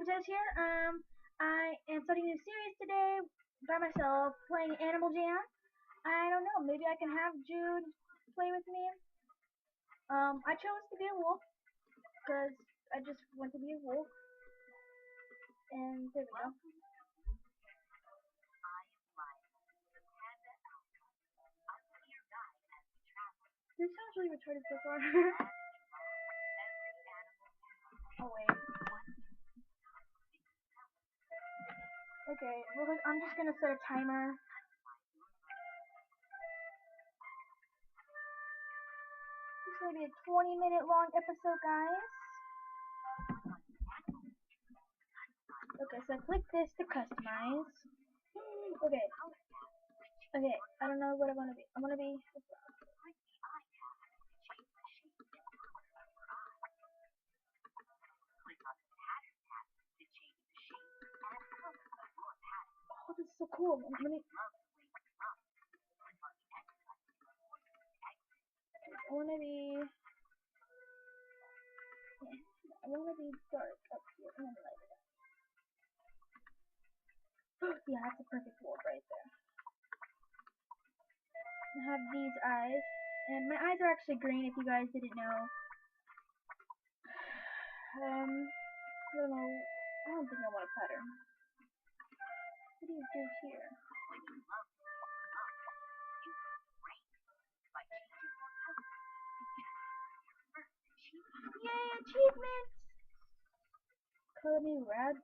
Jess here. I am starting a new series today by myself, playing Animal Jam. I don't know, maybe I can have Jude play with me. I chose to be a wolf because I just want to be a wolf. And there we go. This sounds really retarded so far. Oh wait. Okay, well, I'm just gonna set a timer. This is gonna be a 20-minute long episode, guys. Okay, so click this to customize. Okay. Okay, I don't know what I wanna be. I wanna be. Oh, this is so cool. Let me. I wanna be. I wanna be dark up here. I wanna light it up. Yeah, that's a perfect wolf right there. I have these eyes, and my eyes are actually green. If you guys didn't know. I don't know. I don't think I want a pattern. What do you do here? Yay, achievements! Color me red.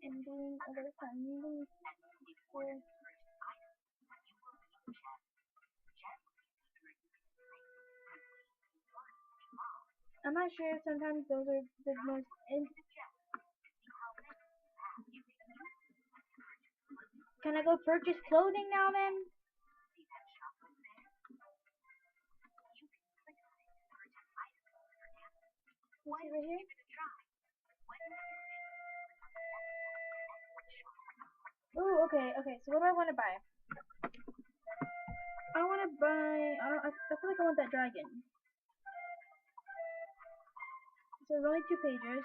And doing other things. I'm not sure. Sometimes those are the most. Can I go purchase clothing now then? Right here? Ooh, okay, so what do I want to buy? I want to buy, I feel like I want that dragon. So there's only 2 pages.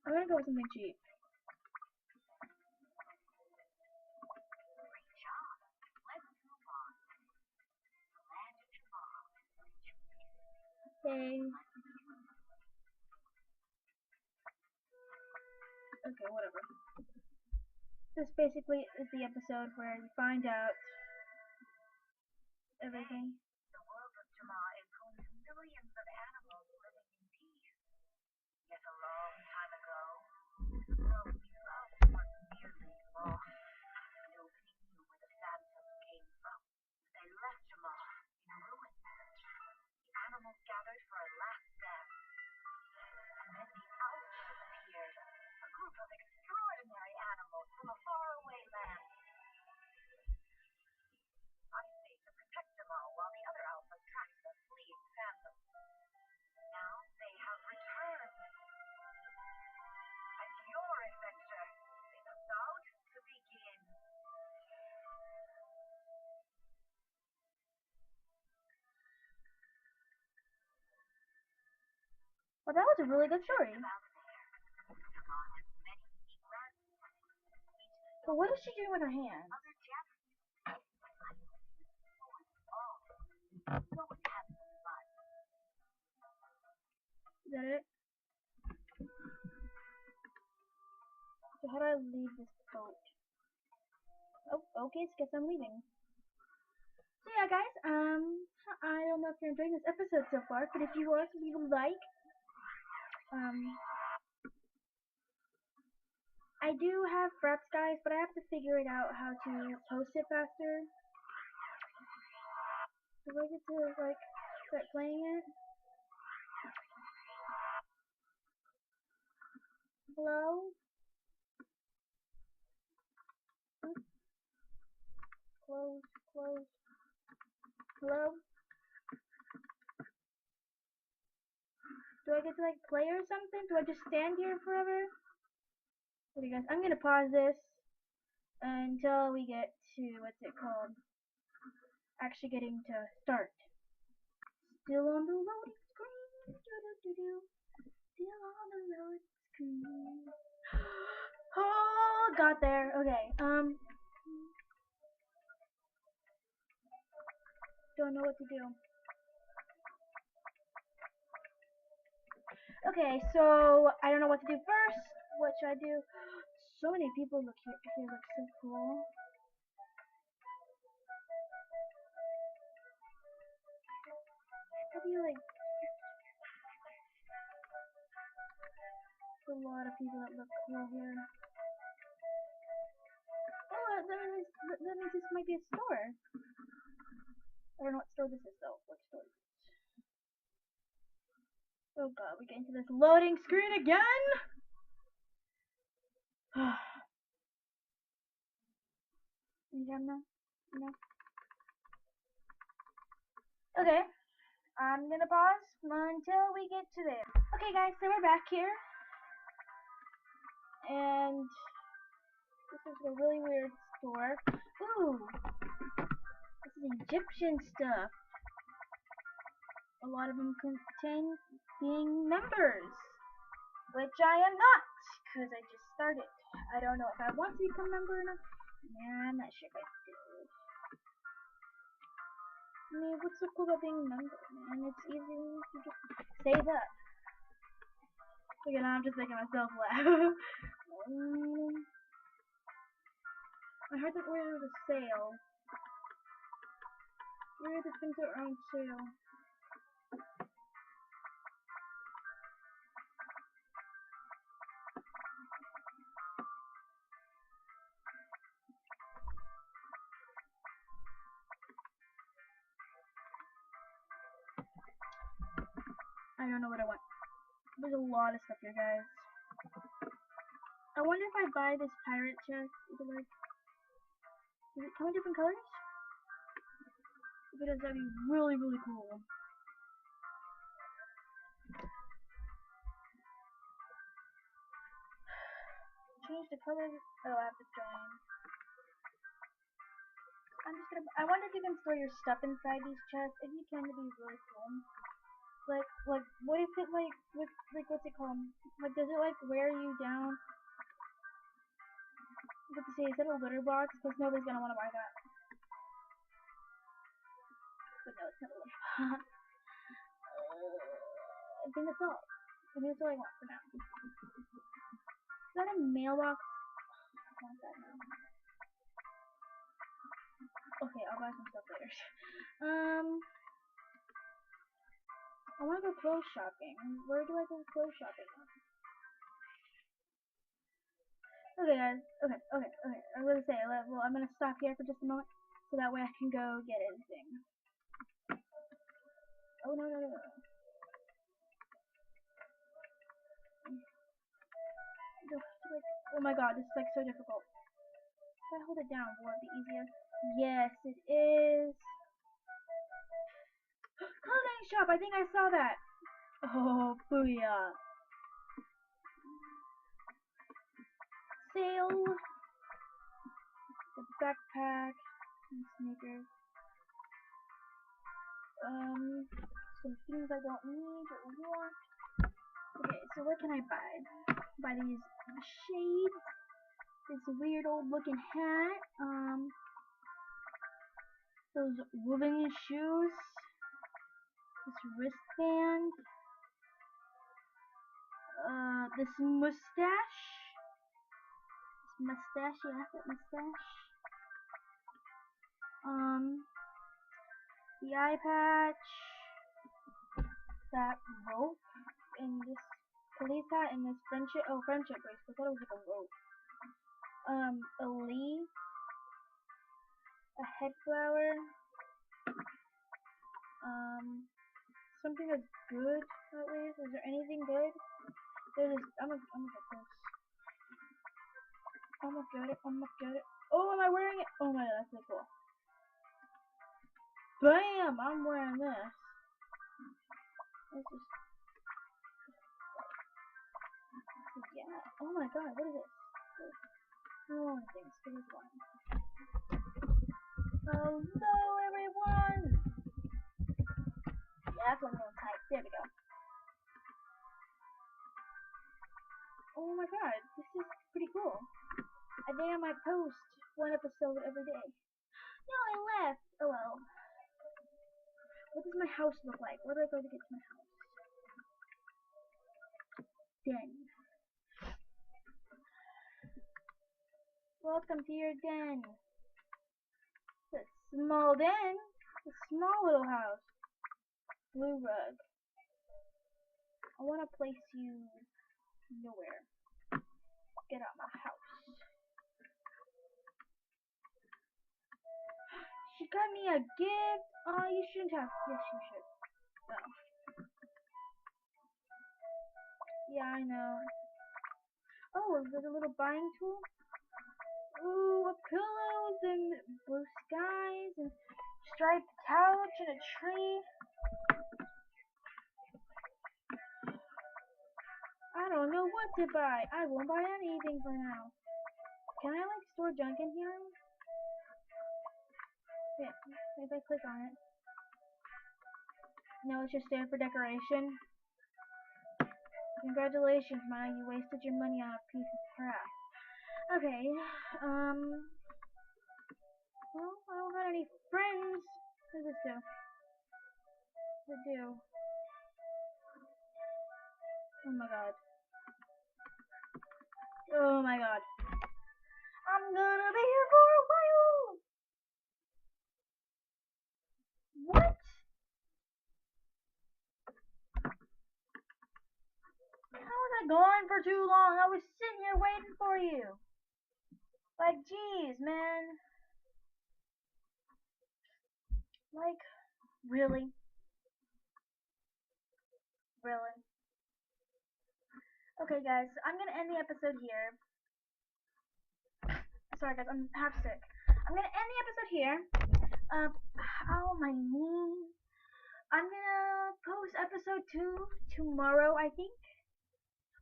I'm gonna go with something cheap. Okay. Okay, whatever. This basically is the episode where you find out everything. The world of Jama includes millions of animals living in peace. Yet a long time ago, the world we loved was nearly lost. Nobody knew where the phantoms came from. They left Jama in ruins. The animals gathered for a last dance. And then the outlaws appeared, a group of extraordinary animals from a faraway land. To protect Jamal while the other alphas tracked the fleeing phantom. Now they have returned. And your adventure is about to begin. Well, that was a really good story. But what is she doing with her hands? Is that it? So how do I leave this boat? Oh, okay, so guess I'm leaving. So yeah, guys, I don't know if you're enjoying this episode so far, but if you are, leave a like. I do have fraps, guys, but I have to figure it out how to post it faster. Do I get to, like, start playing it? Hello? Oops. Close. Hello? Do I get to, like, play or something? Do I just stand here forever? Okay, guys, I'm gonna pause this. until we get to what's it called? Actually getting to start. Still on the loading screen. Still on the loading screen. Oh, got there. Okay. Don't know what to do. Okay, so I don't know what to do first. What should I do? So many people look here. Here look so cool. How do you like? There's a lot of people that look cool here. Oh, that means this might be a store. I don't know what store this is though. What store is it? Oh god, we get into this loading screen again? You done now? No? Okay, I'm gonna pause until we get to there. Okay guys, so we're back here. And this is a really weird store. Ooh! This is Egyptian stuff. A lot of them contain being members. Which I am not, because I just started. I don't know if I want to become a member or not. Nah, I'm not sure if I do. I mean, what's so cool about being a member, man? It's easy to just save up. Look at that, I'm just making myself laugh. I heard that there was a sale. Where are the things that are on sale? I don't know what I want. There's a lot of stuff here, guys. I wonder if I buy this pirate chest, does it come in different colors? If it does, that'd be really, really cool. Change the colors. Oh, I have to join. I wonder if you can store your stuff inside these chests. If you can, it'd be really cool. Like, what if it what's it called? Like, does it wear you down? What to say? Is that a litter box? Because nobody's gonna want to buy that. But no, it's not a litter box. I think that's all. I think that's all I want for now. Is that a mailbox? I want that now. Okay, I'll buy some stuff later. I want to go clothes shopping. Where do I go clothes shopping? Okay, guys. Okay. I'm gonna say, well, I'm gonna stop here for just a moment, so that way I can go get anything. Oh no. Oh my god, this is so difficult. If I hold it down, will it be easier? Yes, it is. Clothing shop! I think I saw that! Oh, booyah. Sale! The backpack, and sneakers. Some things I don't need or want. Okay, so what can I buy? Buy these shades. This weird old looking hat. Those woven shoes. This wristband. This mustache. Yeah, that mustache. The eye patch. That rope. And this police hat and this friendship bracelet. I thought it was like a rope. A leaf. A head flower. Something that's good, at least. Is there anything good? I'm gonna get this. I'm gonna get it. Oh, am I wearing it? Oh my god, that's so cool. Bam! I'm wearing this. Yeah. Oh my god, what is it? Oh, things. Give us one. Hello, everyone. Yeah, that's one little type. There we go. Oh my god, this is pretty cool. I think I might post one episode every day. No, I left. Oh well. What does my house look like? Where do I go to get to my house? Den. Welcome to your den. It's a small den. A small little house. Blue rug. I want to place you nowhere. Get out my house. She got me a gift. Oh, you shouldn't have. Yes, you should. Oh. Yeah, I know. Oh, is there a little buying tool? Ooh, a pillows and blue skies and striped couch and a tree. I don't know what to buy. I won't buy anything for now. Can I like store junk in here? Yeah, if I click on it. No, it's just there for decoration. Congratulations, Maya, you wasted your money on a piece of crap. Okay, well, I don't got any friends. What does this do? What does it do? Oh my god. Oh my god. I'm gonna be here for a while! What? How was I gone for too long? I was sitting here waiting for you. Like, jeez, man. Like, really? Really? Okay, guys, I'm gonna end the episode here. Sorry, guys, I'm half sick. I'm gonna end the episode here. Ow, my knee. I'm gonna post episode 2 tomorrow, I think.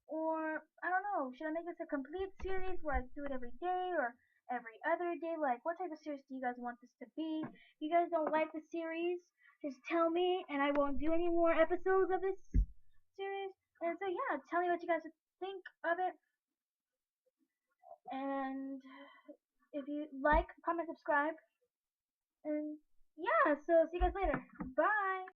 Or, I don't know, should I make this a complete series where I do it every day or every other day? Like, what type of series do you guys want this to be? If you guys don't like the series, just tell me and I won't do any more episodes of this series. And so, yeah, tell me what you guys think of it. And if you like, comment, subscribe. And yeah, so see you guys later. Bye.